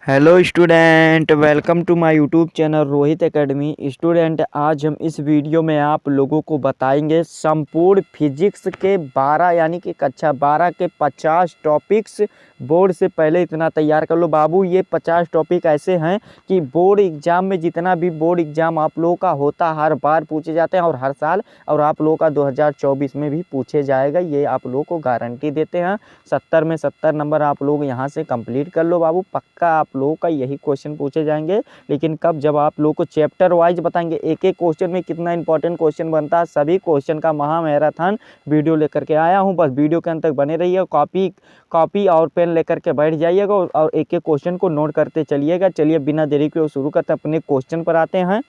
Hello student, welcome to my YouTube channel Rohit academy. Student, आज हम इस वीडियो में आप लोगों को बताएंगे संपूर्ण फिजिक्स के 12 यानी कि कक्षा 12 के 50 टॉपिक्स। बोर्ड से पहले इतना तैयार कर लो बाबू। ये 50 टॉपिक ऐसे हैं कि बोर्ड एग्जाम में जितना भी बोर्ड एग्जाम आप लोगों का होता है हर बार पूछे जाते हैं और हर साल, और आप लोगों का 2024 में भी पूछे जाएगा, ये आप लोगों को गारंटी देते हैं। 70 में 70 नंबर आप लोग यहाँ से कंप्लीट कर लो बाबू, पक्का आप लोगों का यही क्वेश्चन पूछे जाएंगे। लेकिन कब, जब आप लोगों को चैप्टर वाइज बताएंगे एक एक क्वेश्चन में कितना इंपॉर्टेंट क्वेश्चन बनता है, सभी क्वेश्चन का महा मैराथन वीडियो लेकर के आया हूँ। बस वीडियो के अंत तक बने रहिए, कॉपी और पेन लेकर के बैठ जाइएगा और एक एक क्वेश्चन को नोट करते चलिएगा। चलिए बिना देरी के शुरू करते हैं, अपने क्वेश्चन पर आते हैं।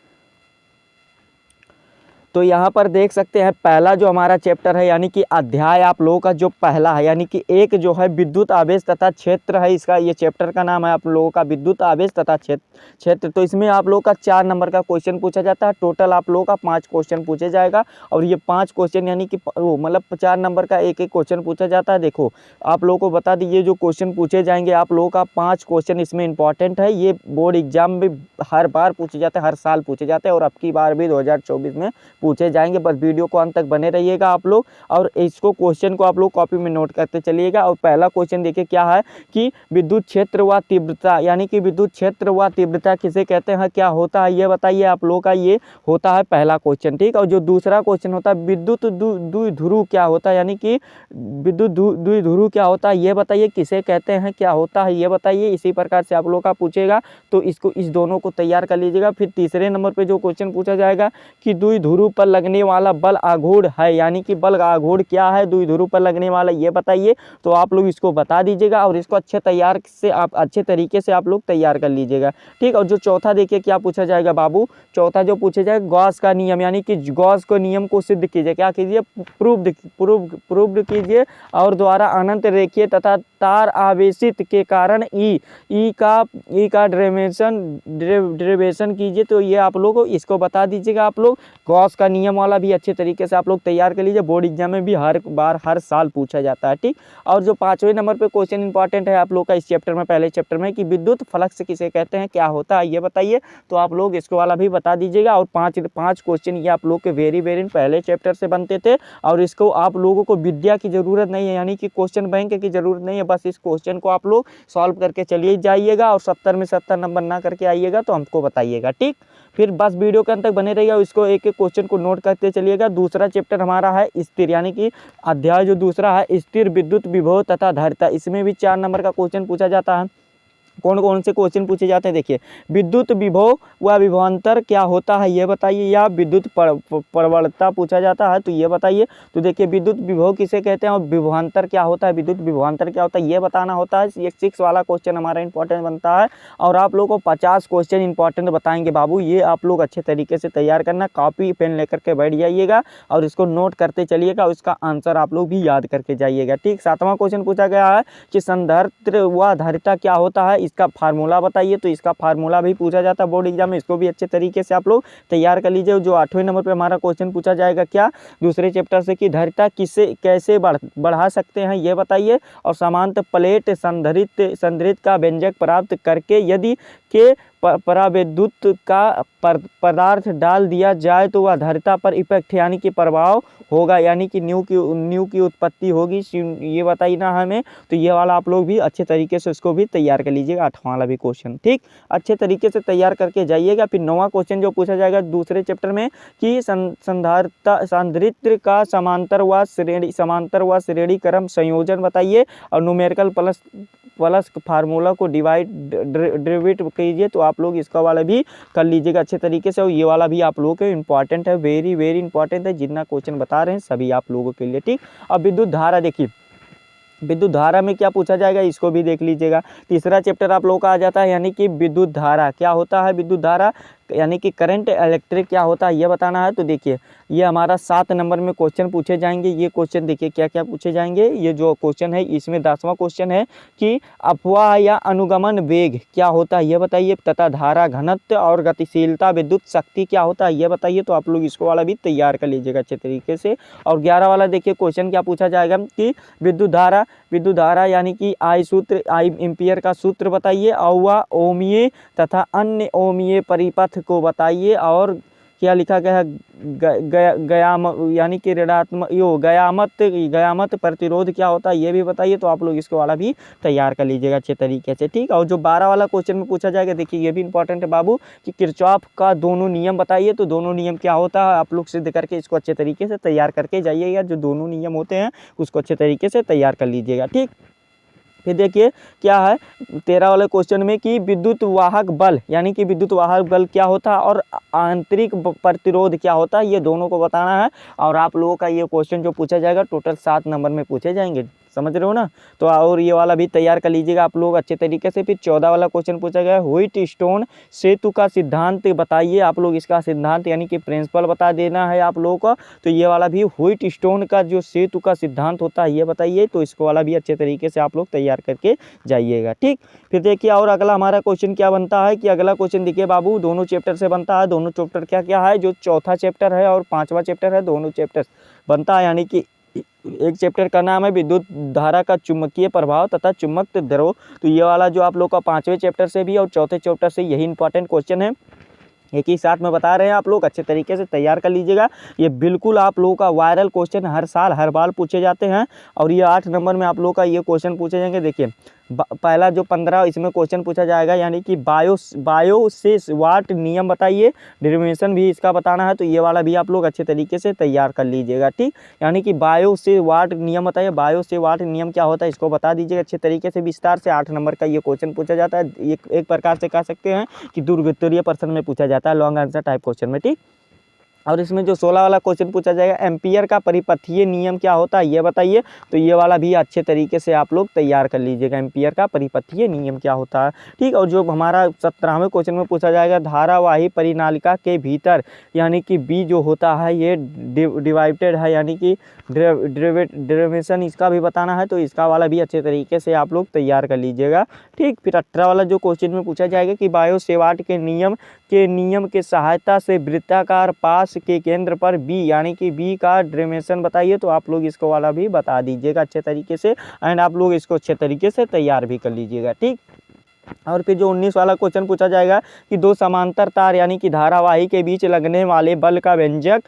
तो यहाँ पर देख सकते हैं पहला जो हमारा चैप्टर है यानी कि अध्याय आप लोगों का जो पहला है यानी कि एक जो है विद्युत आवेश तथा क्षेत्र है, इसका ये चैप्टर का नाम है आप लोगों का विद्युत आवेश तथा क्षेत्र। तो इसमें आप लोगों का 4 नंबर का क्वेश्चन पूछा जाता है। टोटल आप लोगों का 5 क्वेश्चन पूछे जाएगा और ये 5 क्वेश्चन यानी कि मतलब 4 नंबर का एक एक क्वेश्चन पूछा जाता है। देखो आप लोगों को बता दीजिए, जो क्वेश्चन पूछे जाएंगे आप लोगों का 5 क्वेश्चन इसमें इंपॉर्टेंट है। ये बोर्ड एग्जाम में हर बार पूछे जाते हैं, हर साल पूछे जाते हैं और अब की बार भी 2024 में पूछे जाएंगे। बस वीडियो को अंत तक बने रहिएगा आप लोग और इसको क्वेश्चन को आप लोग कॉपी में नोट करते चलिएगा। और पहला क्वेश्चन देखिए क्या है कि विद्युत क्षेत्र व तीव्रता यानी कि विद्युत क्षेत्र व तीव्रता किसे कहते हैं, क्या होता है ये बताइए। आप लोगों का ये होता है पहला क्वेश्चन, ठीक। और जो दूसरा क्वेश्चन होता है विद्युत द्विध्रुव क्या होता है यानी कि विद्युत द्विध्रुव क्या होता है ये बताइए, किसे कहते हैं, क्या होता है ये बताइए। इसी प्रकार से आप लोगों का पूछेगा तो इसको इस दोनों को तैयार कर लीजिएगा। फिर तीसरे नंबर पे जो क्वेश्चन पूछा जाएगा कि द्विध्रुव पर लगने वाला बल आघूर्ण है यानी कि बल आघूर्ण क्या है, द्विध्रुव पर लगने वाला ये बताइए। तो आप लोग इसको बता दीजिएगा और इसको अच्छे तरीके से आप लोग तैयार कर लीजिएगा, ठीक। और जो चौथा देखिए क्या पूछा जाएगा बाबू, चौथा जो पूछा जाएगा गॉस का नियम यानी कि गॉस के नियम को सिद्ध कीजिए। क्या कीजिए, प्रूव्ड कीजिए और द्वारा अनंत रेखीय तथा तार आवेशित के कारण ई का डेरिवेशन कीजिए। तो ये आप लोग इसको बता दीजिएगा। आप लोग गॉस का नियम वाला भी अच्छे तरीके से आप लोग तैयार कर लीजिए, बोर्ड एग्जाम में भी हर बार हर साल पूछा जाता है, ठीक। और जो 5वें नंबर पे क्वेश्चन इंपॉर्टेंट है आप लोग का इस चैप्टर में, पहले चैप्टर में, कि विद्युत फ्लक्स किसे कहते हैं, क्या होता है ये बताइए। तो आप लोग इसको वाला भी बता दीजिएगा। और पाँच क्वेश्चन ये आप लोग के वेरी पहले चैप्टर से बनते थे और इसको आप लोगों को विद्या की जरूरत नहीं है यानी कि क्वेश्चन बैंक की जरूरत नहीं है। बस इस क्वेश्चन को आप लोग सॉल्व करके चलिए जाइएगा और 70 में 70 नंबर ना करके आइएगा तो हमको बताइएगा, ठीक। फिर बस वीडियो के अंत तक बने रहिएगा, इसको एक एक क्वेश्चन को नोट करते चलिएगा। दूसरा चैप्टर हमारा है स्थिर यानी कि अध्याय जो दूसरा है स्थिर विद्युत विभव तथा धारिता। इसमें भी 4 नंबर का क्वेश्चन पूछा जाता है। कौन कौन से क्वेश्चन पूछे जाते हैं देखिए, विद्युत विभव व विभवांतर क्या होता है ये बताइए, या विद्युत प्रवणता पूछा जाता है तो ये बताइए। तो देखिए विद्युत विभव किसे कहते हैं और विभवांतर क्या होता है, विद्युत विभवांतर क्या होता है ये बताना होता है। ये 6 वाला क्वेश्चन हमारा इंपॉर्टेंट बनता है और आप लोगों को 50 क्वेश्चन इंपॉर्टेंट बताएंगे बाबू। ये आप लोग अच्छे तरीके से तैयार करना, कॉपी पेन लेकर के बैठ जाइएगा और इसको नोट करते चलिएगा, उसका आंसर आप लोग भी याद करके जाइएगा, ठीक। 7वां क्वेश्चन पूछा गया है कि संधारित्र व धारिता क्या होता है, इसका फार्मूला बताइए। तो इसका फार्मूला भी पूछा जाता है बोर्ड एग्जाम में, इसको भी अच्छे तरीके से आप लोग तैयार कर लीजिए। जो 8वें नंबर पे हमारा क्वेश्चन पूछा जाएगा क्या, दूसरे चैप्टर से, कि धारिता कैसे बढ़ा सकते हैं ये बताइए। और समांतर प्लेट संधारित्र का व्यंजक प्राप्त करके यदि के परावैद्युत का पदार्थ डाल दिया जाए तो वह धारिता पर इफेक्ट यानी कि प्रभाव होगा यानी कि न्यू की उत्पत्ति होगी, ये बताइए ना हमें। तो ये वाला आप लोग भी अच्छे तरीके से इसको भी तैयार कर लीजिएगा, 8वां वाला भी क्वेश्चन, ठीक। अच्छे तरीके से तैयार करके जाइएगा। फिर 9वां क्वेश्चन जो पूछा जाएगा दूसरे चैप्टर में कि संधारित्र का समांतर व श्रेणी क्रम संयोजन बताइए और न्यूमेरिकल प्लस फार्मूला को डिराइव कीजिए। तो आप लोग इसका वाला भी कर लीजिएगा अच्छे तरीके से और ये वाला भी आप लोगों के इंपॉर्टेंट है, वेरी इंपॉर्टेंट है। जितना क्वेश्चन बता रहे हैं सभी आप लोगों के लिए, ठीक। अब विद्युत धारा देखिए, विद्युत धारा में क्या पूछा जाएगा इसको भी देख लीजिएगा। तीसरा चैप्टर आप लोगों का आ जाता है यानी कि विद्युत धारा क्या होता है, विद्युत धारा यानी कि करंट इलेक्ट्रिक क्या होता है ये बताना है। तो देखिए ये हमारा 7 नंबर में क्वेश्चन पूछे जाएंगे। ये क्वेश्चन देखिए क्या क्या पूछे जाएंगे। ये जो क्वेश्चन है इसमें 10वां क्वेश्चन है कि अपवाह या अनुगमन वेग क्या होता है ये बताइए, तथा धारा घनत्व और गतिशीलता विद्युत शक्ति क्या होता है ये बताइए। तो आप लोग इसको वाला भी तैयार कर लीजिएगा अच्छे तरीके से। और 11 वाला देखिए क्वेश्चन क्या पूछा जाएगा कि विद्युत धारा यानी कि आई एम्पियर का सूत्र बताइए, और वह ओमीय तथा अन्य ओमीय परिपथ को बताइए। और क्या लिखा गया है यानी कि ऋणात्मक गयामत प्रतिरोध क्या होता है ये भी बताइए। तो आप लोग इसको वाला भी तैयार कर लीजिएगा अच्छे तरीके से, ठीक। और जो 12 वाला क्वेश्चन में पूछा जाएगा देखिए ये भी इंपॉर्टेंट है बाबू कि किरचॉफ का दोनों नियम बताइए। तो दोनों नियम क्या होता है आप लोग सिद्ध करके इसको अच्छे तरीके से तैयार करके जाइएगा। जो दोनों नियम होते हैं उसको अच्छे तरीके से तैयार कर लीजिएगा, ठीक। फिर देखिए क्या है 13 वाले क्वेश्चन में कि विद्युत वाहक बल यानी कि विद्युत वाहक बल क्या होता है और आंतरिक प्रतिरोध क्या होता है ये दोनों को बताना है। और आप लोगों का ये क्वेश्चन जो पूछा जाएगा टोटल 7 नंबर में पूछे जाएंगे, समझ रहे हो ना। तो और ये वाला भी तैयार कर लीजिएगा आप लोग अच्छे तरीके से। फिर 14 वाला क्वेश्चन पूछा गया व्हिट स्टोन सेतु का सिद्धांत बताइए। आप लोग इसका सिद्धांत यानी कि प्रिंसिपल बता देना है आप लोगों को। तो ये वाला भी व्हिट स्टोन का जो सेतु का सिद्धांत होता है ये बताइए। तो इसको वाला भी अच्छे तरीके से आप लोग तैयार करके जाइएगा, ठीक। फिर देखिए और अगला हमारा क्वेश्चन क्या बनता है कि अगला क्वेश्चन देखिए बाबू दोनों चैप्टर से बनता है। दोनों चैप्टर क्या क्या है, जो चौथा चैप्टर है और 5वां चैप्टर है दोनों चैप्टर बनता है। यानी कि एक चैप्टर का नाम है विद्युत धारा का चुंबकीय प्रभाव तथा चुंबक द्रव। तो ये वाला जो आप लोग का 5वें चैप्टर से भी और चौथे चैप्टर से यही इंपॉर्टेंट क्वेश्चन है, एक ही साथ में बता रहे हैं। आप लोग अच्छे तरीके से तैयार कर लीजिएगा। ये बिल्कुल आप लोगों का वायरल क्वेश्चन हर साल हर बार पूछे जाते हैं। और ये 8 नंबर में आप लोगों का ये क्वेश्चन पूछे जाएंगे। देखिए पहला जो 15 इसमें क्वेश्चन पूछा जाएगा यानी कि बायो से वाट नियम बताइए, डेरिवेशन भी इसका बताना है। तो ये वाला भी आप लोग अच्छे तरीके से तैयार कर लीजिएगा, ठीक। यानी कि बायो से वाट नियम बताइए, बायो से वाट नियम क्या होता है इसको बता दीजिएगा अच्छे तरीके से विस्तार से। 8 नंबर का ये क्वेश्चन पूछा जाता है। एक प्रकार से कह सकते हैं कि दुर्गुत्तरीय प्रश्न में पूछा जाता है, लॉन्ग आंसर टाइप क्वेश्चन में, ठीक। और इसमें जो 16 वाला क्वेश्चन पूछा जाएगा एम्पियर का परिपथीय नियम क्या होता है ये बताइए। तो ये वाला भी अच्छे तरीके से आप लोग तैयार कर लीजिएगा, एम्पियर का परिपथीय नियम क्या होता है, ठीक। और जो हमारा 17वें क्वेश्चन में पूछा जाएगा धारावाही परिनालिका के भीतर यानी कि बी जो होता है ये डिवाइडेड है यानी कि डेरिवेशन इसका भी बताना है। तो इसका वाला भी अच्छे तरीके से आप लोग तैयार कर लीजिएगा, ठीक। फिर 18 वाला जो क्वेश्चन में पूछा जाएगा कि बायो सेवाट के नियम के सहायता से वृत्ताकार पास के केंद्र पर बी यानी कि बी का डेरिवेशन बताइए। तो आप लोग इसको वाला भी बता दीजिएगा अच्छे तरीके से एंड आप लोग इसको अच्छे तरीके से तैयार भी कर लीजिएगा, ठीक। और फिर जो 19 वाला क्वेश्चन पूछा जाएगा कि दो समांतर तार यानी कि धारावाही के बीच लगने वाले बल का व्यंजक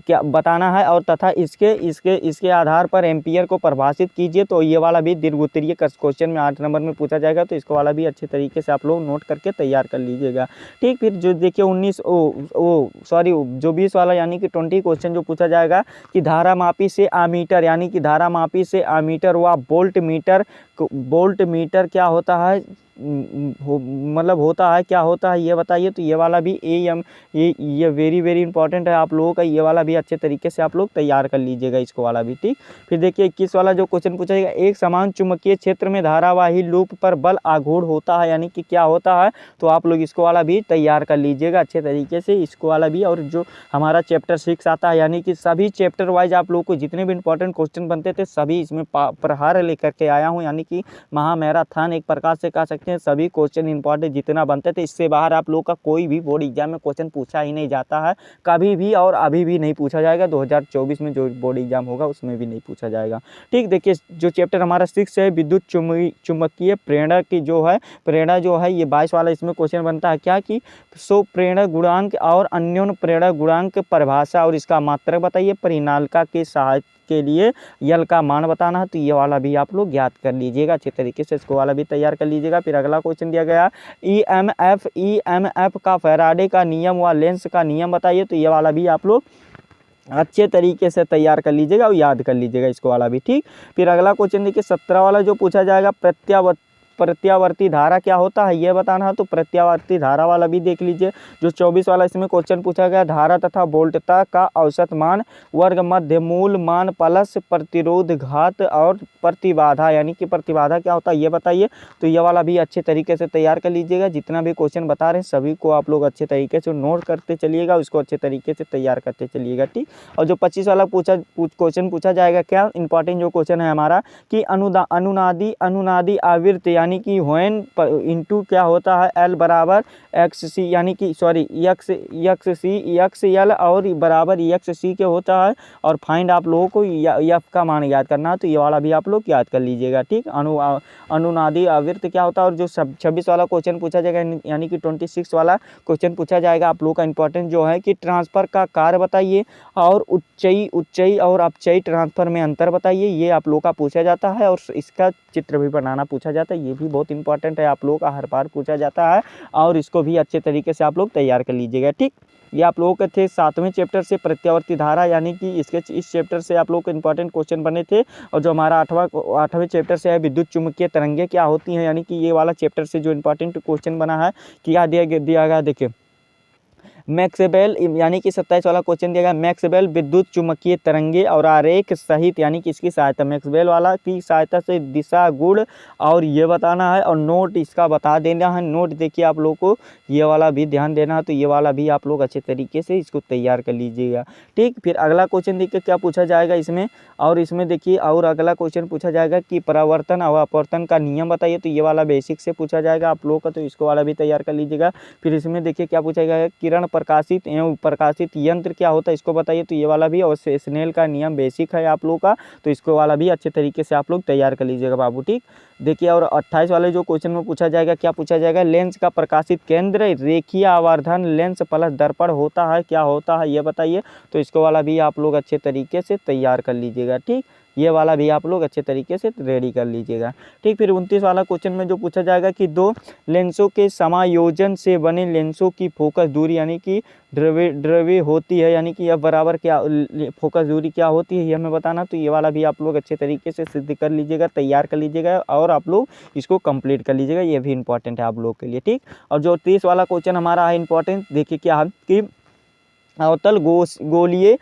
क्या बताना है और तथा इसके आधार पर एम्पियर को परिभाषित कीजिए। तो ये वाला भी दीर्घोत्तरीय क्वेश्चन में 8 नंबर में पूछा जाएगा। तो इसको वाला भी अच्छे तरीके से आप लोग नोट करके तैयार कर लीजिएगा, ठीक। फिर जो देखिए 20 वाला यानी कि 20 क्वेश्चन जो पूछा जाएगा कि धारामापी से आमीटर यानी कि धारामापी से आमीटर व वोल्ट मीटर क्या होता है मतलब होता है क्या होता है ये बताइए। तो ये वाला भी ये वेरी इंपॉर्टेंट है आप लोगों का। ये वाला भी अच्छे तरीके से आप लोग तैयार कर लीजिएगा इसको वाला भी, ठीक। फिर देखिए 21 वाला जो क्वेश्चन पूछा जाएगा एक समान चुंबकीय क्षेत्र में धारावाही लूप पर बल आघूर्ण होता है यानी कि क्या होता है। तो आप लोग इसको वाला भी तैयार कर लीजिएगा अच्छे तरीके से इसको वाला भी। और जो हमारा चैप्टर 6 आता है यानी कि सभी चैप्टर वाइज आप लोग को जितने भी इंपॉर्टेंट क्वेश्चन बनते थे सभी इसमें प्रहार लेकर के आया हूँ। यानी कि महामैराथन एक प्रकार से कह सकते हैं। सभी क्वेश्चन इंपॉर्टेंट जितना बनते थे इससे बाहर आप लोग का कोई भी बोर्ड एग्जाम में क्वेश्चन पूछा ही नहीं जाता है कभी भी, और अभी भी नहीं पूछा जाएगा। 2024 में जो बोर्ड एग्जाम होगा उसमें भी नहीं पूछा जाएगा, ठीक। देखिए जो चैप्टर हमारा 6 है विद्युत चुंबकीय प्रेरणा की जो है प्रेरणा जो है ये 22 वाला इसमें क्वेश्चन बनता है क्या कि प्रेरणा गुणांक और अन्योन्य प्रेरणा गुणांक परिभाषा और इसका मात्रक बताइए। परिनालिका के सहायता के लिए यल का मान बताना है। तो ये वाला भी आप लोग याद कर लीजिएगा अच्छे तरीके से, इसको वाला भी तैयार कर लीजिएगा। फिर अगला क्वेश्चन दिया गया ईएमएफ का फैराडे का नियम व लेंस का नियम बताइए। तो ये वाला भी आप लोग अच्छे तरीके से तैयार कर लीजिएगा और याद कर लीजिएगा इसको वाला भी, ठीक। फिर अगला क्वेश्चन देखिए 17 वाला जो पूछा जाएगा प्रत्यावर्ती धारा क्या होता है ये बताना है, तो प्रत्यावर्ती धारा वाला भी देख लीजिए। जो 24 वाला इसमें क्वेश्चन पूछा गया, धारा तथा वोल्टता का औसत मान, वर्ग मध्य मूल मान प्लस प्रतिरोध घात और प्रतिबाधा, यानी कि प्रतिबाधा क्या होता है ये बताइए। तो ये वाला भी अच्छे तरीके से तैयार कर लीजिएगा। जितना भी क्वेश्चन बता रहे हैं सभी को आप लोग अच्छे तरीके से नोट करते चलिएगा, उसको अच्छे तरीके से तैयार करते चलिएगा, ठीक। और जो 25 वाला क्वेश्चन पूछा जाएगा, क्या इंपॉर्टेंट जो क्वेश्चन है हमारा कि अनुनादी आवृत्त, यानी कि व्हेन इनटू क्या होता है एल बराबर एक्स सी, यानी कि सॉरी एक्स एल और बराबर एक्स सी के होता है। और फाइंड आप लोगों को एफ का मान याद करना है, तो ये वाला भी आप लोग याद कर लीजिएगा, ठीक। अनुनादी आवृत्त क्या होता है। और जो 26 वाला क्वेश्चन पूछा जाएगा, यानी कि 26 वाला क्वेश्चन पूछा जाएगा आप लोग का इंपॉर्टेंट जो है कि ट्रांसफर का कार्य बताइए और उच्चई और अपचयी ट्रांसफर में अंतर बताइए, ये आप लोग का पूछा जाता है। और इसका चित्र भी बनाना पूछा जाता है, ये भी बहुत इंपॉर्टेंट है, आप लोगों का हर बार पूछा जाता है। और इसको भी अच्छे तरीके से आप लोग तैयार कर लीजिएगा, ठीक। ये आप लोगों के थे 7वें चैप्टर से प्रत्यावर्ती धारा, यानी कि इस चैप्टर से आप लोगों को इंपॉर्टेंट क्वेश्चन बने थे। और जो हमारा 8वें चैप्टर से है विद्युत चुम्बकीय तरंगे क्या होती हैं, यानी कि ये वाला चैप्टर से जो इंपॉर्टेंट क्वेश्चन बना है क्या दिया गया देखिए। मैक्सवेल, यानी कि 27 वाला क्वेश्चन दिया गया, मैक्सवेल विद्युत चुम्बकीय तरंगे और आरेख सहित, यानी कि इसकी सहायता मैक्सवेल वाला की सहायता से दिशा गुण और ये बताना है। और नोट इसका बता देना है। नोट देखिए आप लोग को ये वाला भी ध्यान देना है, तो ये वाला भी आप लोग अच्छे तरीके से इसको तैयार कर लीजिएगा, ठीक। फिर अगला क्वेश्चन देखिए क्या पूछा जाएगा इसमें। और इसमें देखिए और अगला क्वेश्चन पूछा जाएगा कि परावर्तन और अपवर्तन का नियम बताइए, तो ये वाला बेसिक से पूछा जाएगा आप लोगों का, तो इसको वाला भी तैयार कर लीजिएगा। फिर इसमें देखिए क्या पूछा गया है, किरण प्रकाशित एवं प्रकाशित यंत्र क्या होता है इसको बताइए, तो ये वाला भी। और स्नेल का नियम बेसिक है आप लोगों का, तो इसको वाला भी अच्छे तरीके से आप लोग तैयार कर लीजिएगा बाबू, ठीक। देखिए और 28 वाले जो क्वेश्चन में पूछा जाएगा, क्या पूछा जाएगा, लेंस का प्रकाशित केंद्र रेखीय आवर्धन लेंस प्लस दर्पण होता है, क्या होता है ये बताइए। तो इसको वाला भी आप लोग अच्छे तरीके से तैयार कर लीजिएगा, ठीक। ये वाला भी आप लोग अच्छे तरीके से रेडी कर लीजिएगा, ठीक। फिर 29 वाला क्वेश्चन में जो पूछा जाएगा कि दो लेंसों के समायोजन से बने लेंसों की फोकस दूरी, यानी कि द्रव्य होती है, यानी कि अब बराबर क्या फोकस दूरी क्या होती है ये हमें बताना। तो ये वाला भी आप लोग अच्छे तरीके से सिद्ध कर लीजिएगा, तैयार कर लीजिएगा और आप लोग इसको कंप्लीट कर लीजिएगा, ये भी इंपॉर्टेंट है आप लोग के लिए, ठीक। और जो 30 वाला क्वेश्चन हमारा है इंपॉर्टेंट, देखिए क्या है कि अवतल गोलीय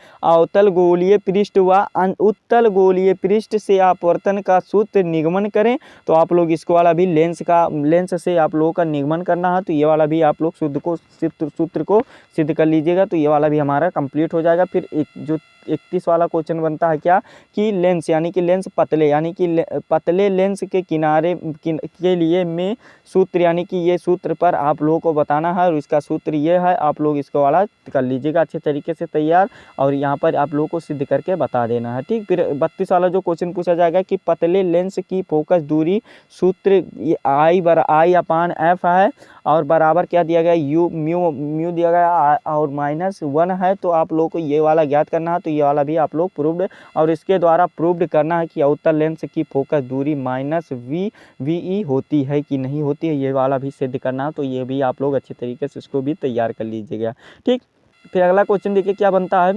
पृष्ठ व उत्तल गोलीय पृष्ठ से अपवर्तन का सूत्र निगमन करें। तो आप लोग इसको वाला भी लेंस से आप लोगों का निगमन करना है, तो ये वाला भी आप लोग सूत्र को सिद्ध कर लीजिएगा, तो ये वाला भी हमारा कंप्लीट हो जाएगा। फिर जो 31 वाला क्वेश्चन बनता है क्या कि लेंस, यानी कि लेंस पतले, यानी कि पतले लेंस के किनारे के लिए में सूत्र, यानी कि ये सूत्र पर आप लोगों को बताना है। और इसका सूत्र ये है, आप लोग इसको वाला कर लीजिएगा अच्छे तरीके से तैयार, और यहाँ पर आप लोगों को सिद्ध करके बता देना है, ठीक। फिर 32 वाला जो क्वेश्चन पूछा जाएगा कि पतले लेंस की फोकस दूरी सूत्र I/F है, और बराबर क्या दिया गया म्यू दिया गया और -1 है। तो आप लोगों को ये वाला ज्ञात करना है, तो ये वाला भी आप लोग प्रूव्ड, और इसके द्वारा प्रूव्ड करना है कि अवतल लेंस की फोकस दूरी -VE होती है कि नहीं होती है, ये वाला भी सिद्ध करना है। तो ये भी आप लोग अच्छे तरीके से इसको भी तैयार कर लीजिएगा, ठीक। फिर अगला क्वेश्चन देखिए क्या बनता है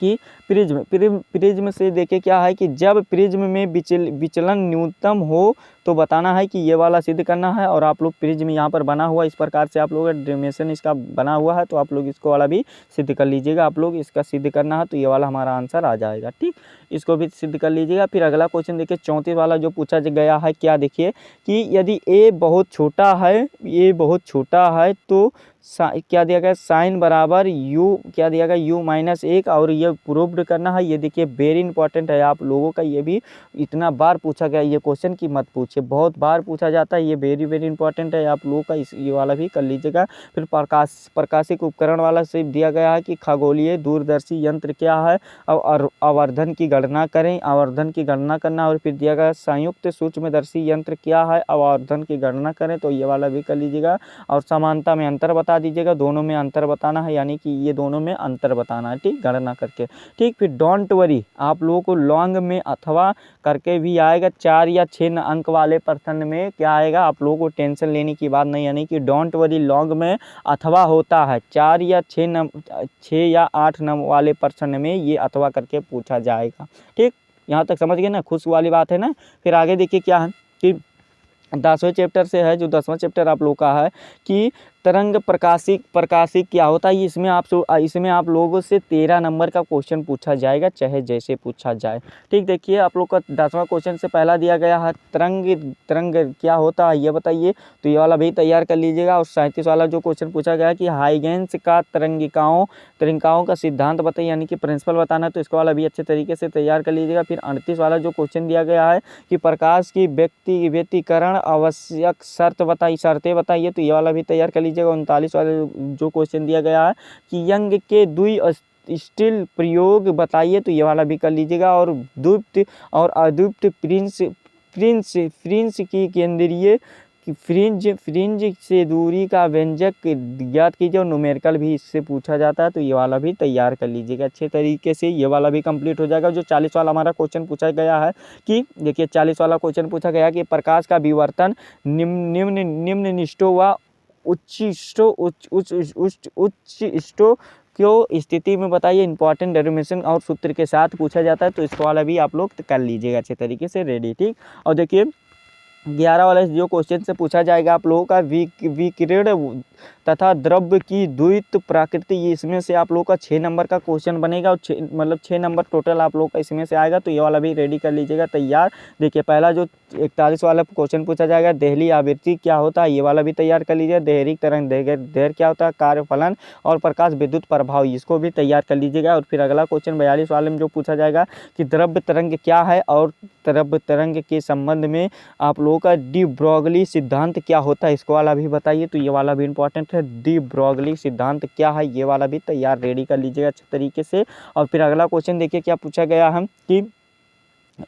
कि प्रिज्म से देखिए क्या है कि जब प्रिज्म में विचलन न्यूनतम हो तो बताना है कि ये वाला सिद्ध करना है। और आप लोग प्रिज्म यहाँ पर बना हुआ इस प्रकार से आप लोग डेफिनेशन इसका बना हुआ है, तो आप लोग इसको वाला भी सिद्ध कर लीजिएगा। आप लोग इसका सिद्ध करना है, तो ये वाला हमारा आंसर आ जाएगा, ठीक। इसको भी सिद्ध कर लीजिएगा। फिर अगला क्वेश्चन देखिए 34 वाला जो पूछा गया है, क्या देखिए कि यदि ए बहुत छोटा है तो क्या दिया गया साइन बराबर यू, क्या दिया गया U-1, और ये प्रूव्ड करना है। ये देखिए वेरी इंपॉर्टेंट है आप लोगों का, ये भी इतना बार पूछा गया ये क्वेश्चन की मत पूछिए, बहुत बार पूछा जाता है, ये वेरी इंपॉर्टेंट है आप लोगों का, ये वाला भी कर लीजिएगा। फिर प्रकाशिक उपकरण वाला से दिया गया है कि खगोलीय दूरदर्शी यंत्र क्या है, और आवर्धन की गणना करें, आवर्धन की गणना करना। और फिर दिया गया संयुक्त सूक्ष्मदर्शी यंत्र क्या है, आवर्धन की गणना करें, तो ये वाला भी कर लीजिएगा। और समानता में अंतर बता दीजिएगा, दोनों में अंतर बताना है, यानी कि ये दोनों में अंतर बताना है, ठीक, गणना करके, ठीक। फिर डोंट वरी आप लोगों को लॉन्ग में अथवा करके भी आएगा, 4 या 6 अंक वाले प्रश्न में क्या आएगा, आप लोगों को टेंशन लेने की बात नहीं, यानी कि डोंट वरी लॉन्ग में अथवा होता है, 4 या 6 या 8 नंबर वाले प्रश्न में ये अथवा करके पूछा जाएगा, ठीक। यहाँ तक समझ गए ना, खुश वाली बात है ना। फिर आगे देखिए क्या है कि 10वें चैप्टर से है, जो 10वां चैप्टर आप लोग का है कि तरंग प्रकाशिक क्या होता है। इसमें आप लोगों से 13 नंबर का क्वेश्चन पूछा जाएगा, चाहे जैसे पूछा जाए। ठीक, देखिए आप लोग का 10वां क्वेश्चन से पहला दिया गया है तरंग क्या होता है ये बताइए, तो ये वाला भी तैयार कर लीजिएगा। और 37 वाला जो क्वेश्चन पूछा गया है कि हाइगेंस का तरंगिकाओं का सिद्धांत बताइए, यानी कि प्रिंसिपल बताना, तो इसको वाला भी अच्छे तरीके से तैयार कर लीजिएगा। फिर 38 वाला जो क्वेश्चन दिया गया है कि प्रकाश की व्यतिकरण आवश्यक शर्तें बताइए, तो ये वाला भी तैयार कर लीजिएगा। 39 वाला जो क्वेश्चन दिया गया है कि यंग के द्वि स्टिल प्रयोग बताइए, तो ये वाला भी कर लीजिएगा। और द्वित्व और अद्वित्व फ्रिंज की केंद्रीय फ्रिंज से दूरी का व्यंजक ज्ञात कीजिए, और न्यूमेरिकल भी इससे पूछा जाता है, तो ये वाला भी तैयार कर लीजिएगा अच्छे तरीके से। ये वाला भी कंप्लीट हो जाएगा। जो 40 वाला हमारा क्वेश्चन पूछा गया है कि देखिए 40 वाला क्वेश्चन पूछा गया कि प्रकाश का विवर्तन निम्ननिष्ठों व उच्चिष्टों क्यों स्थिति में बताइए, इंपॉर्टेंट डेरिवेशन और सूत्र के साथ पूछा जाता है, तो इसको वाला भी आप लोग कर लीजिएगा अच्छे तरीके से रेडी। ठीक, और देखिए 11 वाला जो क्वेश्चन से पूछा जाएगा आप लोगों का विकिरण तथा द्रव्य की द्वैत प्रकृति, इसमें से आप लोगों का 6 नंबर का क्वेश्चन बनेगा, और 6 नंबर टोटल आप लोग का इसमें से आएगा, तो ये वाला भी रेडी कर लीजिएगा तैयार। देखिए पहला जो 41 वाला क्वेश्चन पूछा जाएगा देहली आवृत्ति क्या होता है, ये वाला भी तैयार कर लीजिए। देहरी तरंग देर क्या होता है, कार्य फलन और प्रकाश विद्युत प्रभाव, इसको भी तैयार कर लीजिएगा। और फिर अगला क्वेश्चन 42 वाले में जो पूछा जाएगा कि द्रव्य तरंग क्या है, और द्रव्य तरंग के संबंध में आप लोगों का डी ब्रॉगली सिद्धांत क्या होता है, इसको वाला भी बताइए, तो ये वाला भी इंपॉर्टेंट है। डी ब्रॉगली सिद्धांत क्या है, ये वाला भी तैयार रेडी कर लीजिएगा अच्छे तरीके से। और फिर अगला क्वेश्चन देखिए क्या पूछा गया है कि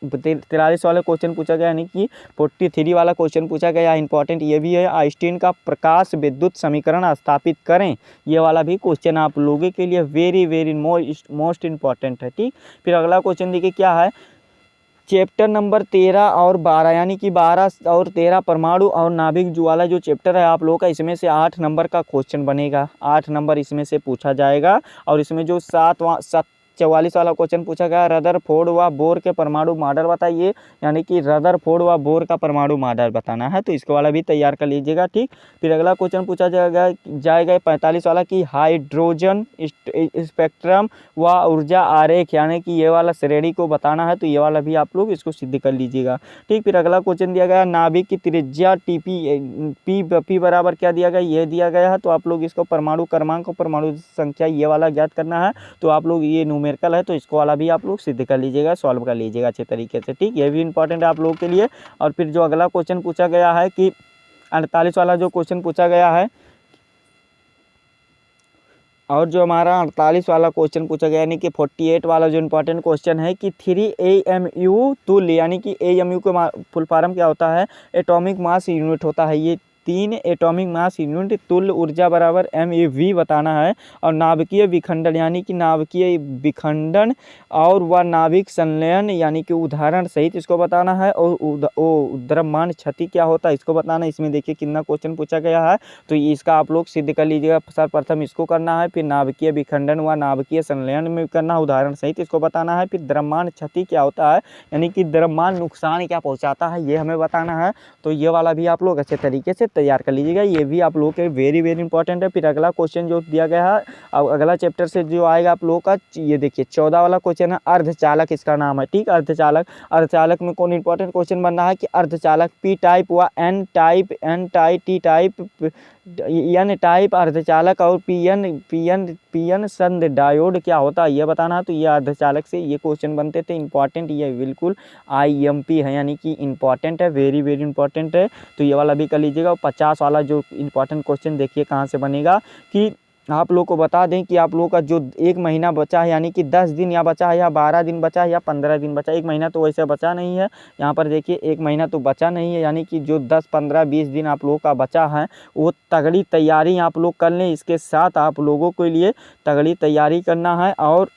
43 वाला क्वेश्चन पूछा गया, यानी कि 43 वाला क्वेश्चन पूछा गया, इंपॉर्टेंट ये भी है। आइंस्टीन का प्रकाश विद्युत समीकरण स्थापित करें, ये वाला भी क्वेश्चन आप लोगों के लिए वेरी मोस्ट इंपॉर्टेंट है। ठीक, फिर अगला क्वेश्चन देखिए क्या है, चैप्टर नंबर 13 और 12, यानी कि 12 और 13 परमाणु और नाभिक वाला जो चैप्टर है आप लोगों का, इसमें से 8 नंबर का क्वेश्चन बनेगा, 8 नंबर इसमें से पूछा जाएगा। और इसमें जो 44 वाला क्वेश्चन पूछा गया रदरफोर्ड व बोर के परमाणु मॉडल बताइए, यानी कि रदरफोर्ड व बोर का परमाणु मॉडल बताना है, तो इसको वाला भी तैयार कर लीजिएगा। ठीक, फिर अगला क्वेश्चन पूछा जाएगा 45 वाला कि हाइड्रोजन स्पेक्ट्रम व ऊर्जा आरेख, यानी कि ये वाला श्रेणी को बताना है, तो ये वाला भी आप लोग इसको सिद्ध कर लीजिएगा। ठीक, फिर अगला क्वेश्चन दिया गया नाभिक की त्रिज्या पी बराबर क्या दिया गया, ये दिया गया है, तो आप लोग इसको परमाणु क्रमांक और परमाणु संख्या ये वाला ज्ञात करना है, तो आप लोग ये न्यूमेरिकल है, तो इसको वाला भी आप लोग सिद्ध कर लीजिएगा, सॉल्व कर लीजिएगा अच्छे तरीके से। ठीक, ये भी इंपॉर्टेंट है आप लोगों के लिए। और फिर जो अगला क्वेश्चन पूछा गया है कि 48 वाला जो क्वेश्चन पूछा गया है, और जो हमारा 48 वाला क्वेश्चन पूछा गया, यानी कि 48 वाला जो इंपॉर्टेंट क्वेश्चन है कि 3 AMU तुल्य, यानी कि AMU का फुल फॉर्म क्या होता है, एटॉमिक मास यूनिट होता है। ये 3 एटॉमिक मास यूनिट तुल्य ऊर्जा बराबर MeV बताना है। और नाभिकीय विखंडन, यानी कि नाभिकीय विखंडन और वह नाभिक संलयन, यानी कि उदाहरण सहित इसको बताना है। और द्रव्यमान क्षति क्या होता है, इसको बताना है। इसमें देखिए कितना क्वेश्चन पूछा गया है, तो इसका आप लोग सिद्ध कर लीजिएगा। सर्वप्रथम इसको करना है, फिर नाभिकीय विखंडन व नाभिकीय संलयन में करना है, उदाहरण सहित इसको बताना है। फिर द्रव्यमान क्षति क्या होता है, यानी कि द्रव्यमान नुकसान क्या पहुँचाता है, ये हमें बताना है, तो ये वाला भी आप लोग अच्छे तरीके से तैयार कर लीजिएगा। ये भी आप लोगों के वेरी इंपॉर्टेंट है। फिर अगला क्वेश्चन जो दिया गया है, अब अगला चैप्टर से जो आएगा आप लोगों का, ये देखिए 14 वाला क्वेश्चन है, अर्धचालक इसका नाम है। ठीक, अर्धचालक में कौन इंपॉर्टेंट क्वेश्चन बन रहा है कि अर्धचालक P टाइप व N type T type N type अर्धचालक और पीएन संध डायोड क्या होता है, ये बताना है। तो ये अर्धचालक से ये क्वेश्चन बनते थे इंपॉर्टेंट, ये बिल्कुल IMP है, यानी कि इंपॉर्टेंट है, वेरी इंपॉर्टेंट है, तो ये वाला भी कर लीजिएगा। 50 वाला जो इंपॉर्टेंट क्वेश्चन देखिए कहाँ से बनेगा कि आप लोग को बता दें कि आप लोगों का जो 1 महीना बचा है, यानी कि 10 दिन या बचा है, या 12 दिन बचा है, या 15 दिन बचा है। 1 महीना तो वैसे बचा नहीं है, यहाँ पर देखिए 1 महीना तो बचा नहीं है, यानी कि जो 10, 15, 20 दिन आप लोगों का बचा है, वो तगड़ी तैयारी आप लोग कर लें। इसके साथ आप लोगों के लिए तगड़ी तैयारी करना है, और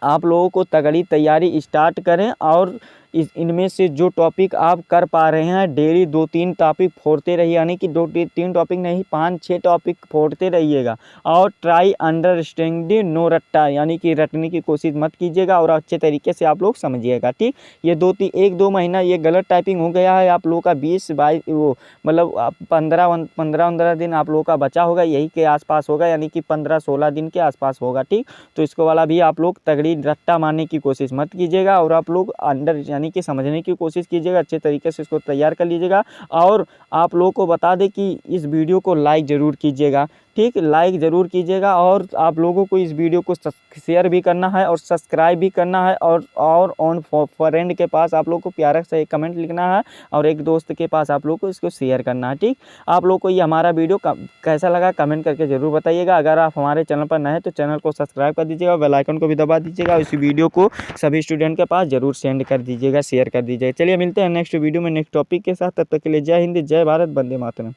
आप लोगों को तगड़ी तैयारी स्टार्ट करें। और इनमें से जो टॉपिक आप कर पा रहे हैं डेली 2-3 टॉपिक फोड़ते रहिए, यानी कि 2-3 टॉपिक नहीं 5-6 टॉपिक फोड़ते रहिएगा। और ट्राई अंडरस्टैंडिंग नो रट्टा, यानी कि रटने की कोशिश मत कीजिएगा और अच्छे तरीके से आप लोग समझिएगा। ठीक, ये 1-2 महीना ये गलत टाइपिंग हो गया है आप लोगों का 20-22 वो मतलब 15 दिन आप लोगों का बचा होगा, यही के आसपास होगा, यानी कि 15-16 दिन के आसपास होगा। ठीक, तो इसको वाला भी आप लोग तगड़ी रट्टा मारने की कोशिश मत कीजिएगा और आप लोग अंडर यानी कि समझने की कोशिश कीजिएगा, अच्छे तरीके से इसको तैयार कर लीजिएगा। और आप लोगों को बता दें कि इस वीडियो को लाइक ज़रूर कीजिएगा। ठीक, लाइक ज़रूर कीजिएगा और आप लोगों को इस वीडियो को शेयर भी करना है और सब्सक्राइब भी करना है और ऑन फ्रेंड के पास आप लोग को प्यारा सा एक कमेंट लिखना है और एक दोस्त के पास आप लोग को इसको शेयर करना है। ठीक, आप लोग को ये हमारा वीडियो कैसा लगा कमेंट करके ज़रूर बताइएगा। अगर आप हमारे चैनल पर नए हैं तो चैनल को सब्सक्राइब कर दीजिएगा, बेल आइकन को भी दबा दीजिएगा और इस वीडियो को सभी स्टूडेंट के पास ज़रूर सेंड कर दीजिएगा, शेयर कर दीजिएगा। चलिए मिलते हैं नेक्स्ट वीडियो में नेक्स्ट टॉपिक के साथ, तब तक के लिए जय हिंद, जय भारत, वंदे मातरम।